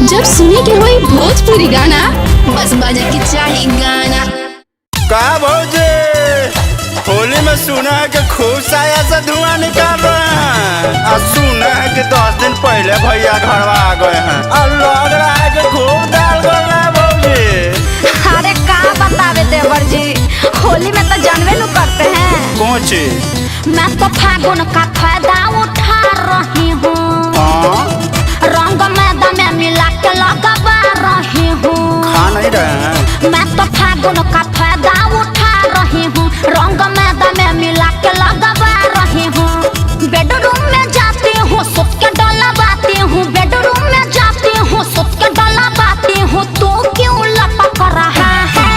जब सुने के होई भोजपुरी गाना बस बजे के चाही गाना। का भौजी होली में सुना है कि खूब साया से धुआं निकाल रहे हैं और सुना है कि 10 दिन पहले भैया घरवा आ गए हैं और लग रहा है कि खूब दाल कर रहे हैं भौजी। अरे का बतावे देवर जी, होली में तो जानवे नु करते हैं। कौन चीज? मैं तो फागुन का फायदा उठा रही हूँ, रंग मैदा में मिला के लगवा रही हूँ। खा नहीं रहे हैं? मैं तो फागुन का फायदा उठा रही हूँ, रंग मैदा में मिला के लगवा रही हूँ। बेडरूम में जाती हूँ सुत के डलवाती हूँ, बेडरूम में जाती हूँ सुत के डलवाती हूँ। तू क्यों लपक रहा है?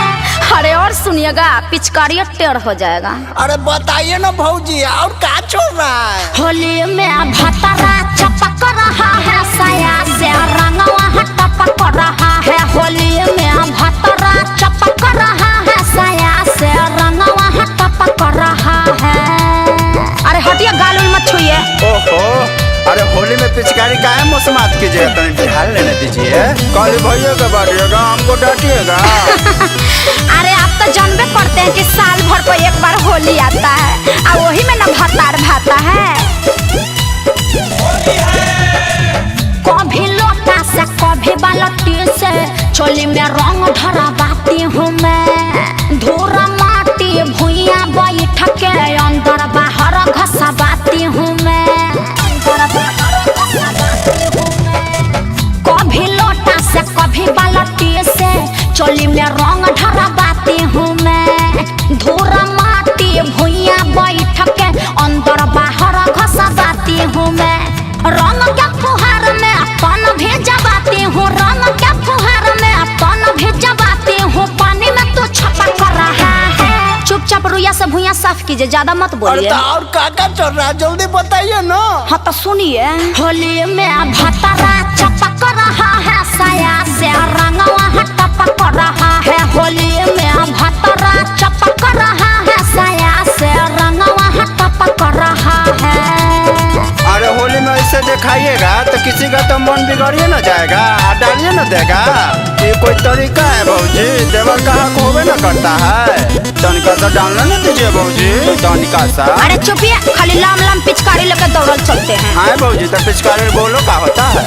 अरे और सुनिएगा, पिचकारी टेढ़ हो जाएगा। अरे बताइए ना भौजी, और क्या चल रहा है? होली में भतरा चपक रहा है, साया से रंगवा टपक रहा है। होली में भतरा चपक रहा है, साया से रंगवा टपक रहा है। अरे हटिए, गाल मत छुइए। ओहो, अरे होली में पिचकारी का है मौसमात कीजिए, तनी ध्यान लेने दीजिए। कल भैया के बारिएगा, हमको डांटिएगा। अरे आप तो जानबे करते हैं कि साल भर पर एक बार होली आता है और वही में न भतार भाता है। कभी लोटा से कभी बाल्टी से चोली में रंग ढरवाती हूँ मैं। धूरा माटी भुइया बैठ के अंदर बाहर घसवाती हूँ मैं। कभी लोटा से कभी बाल्टी से चोली में रंग ढरवाती हूँ मैं। धूरा माटी भुइया बैठ के अंदर बाहर घसवाती हूँ मैं। रंग के फुहार में अपन भेजवाती हूँ, रंग के फुहार में अपन भेजवाती हूँ। पानी में तो छपक रहा है। चुपचाप रुइया से भुइया साफ कीजिए, ज्यादा मत बोलिए। और क्या चल रहा है, जल्दी बताइए ना। हाँ तो सुनिए, होली में भतरा चपक रहा है, साया से रंगवा टपक रहा है। होली में भतरा चपक रहा है, साया से रंगवा टपक रहा है। अरे होली में ऐसे दिखाइएगा तो किसी का तो मन बिगड़िए न जाएगा, डालिए न देगा। ये कोई तरीका है भौजी? देवर कहाँ को होवे न करता है। तनिका सा डालना न दीजिए भौजी, तनिका सा। अरे चुपिए, खाली लाम लाम पिचकारी लेकर दौड़ल चलते हैं। हाँ भौजी, तो पिचकारी बोलो क्या होता है?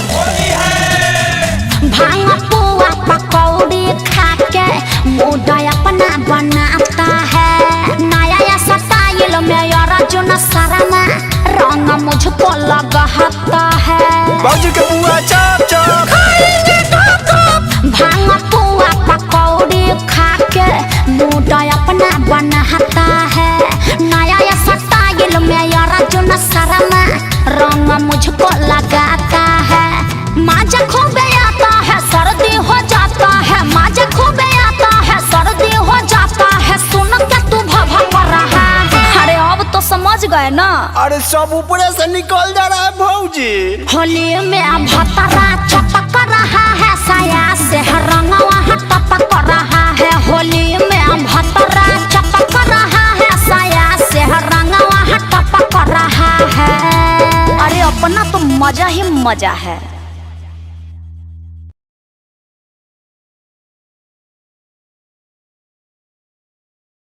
भांग पुआ पकौड़ी खा के मूड अपना बनाता है। नया या स्टाइल में अर्जुन शर्मा रंग मुझको लगाता है। भौजी के बुआ चाप चाप भांग पुआ पकौड़ी खा के मूड अपना बनाता है। नया या स्टाइल में अर्जुन शर्मा रंग मुझको लगाता है। माजा खूबे आता है, सर्दी हो जाता है। माजा खूबे आता है, सर्दी हो जाता है। सुन के तू भभक रहा है। अरे अब तो समझ गए ना। अरे सब ऊपर से निकल जा रहा है भौजी। होली में भतरा चपक रहा है, साया से रंगवा टपक रहा है। होली में भतरा चपक रहा है, साया से रंगवा टपक रहा है। अरे अपना तो मजा ही मजा है।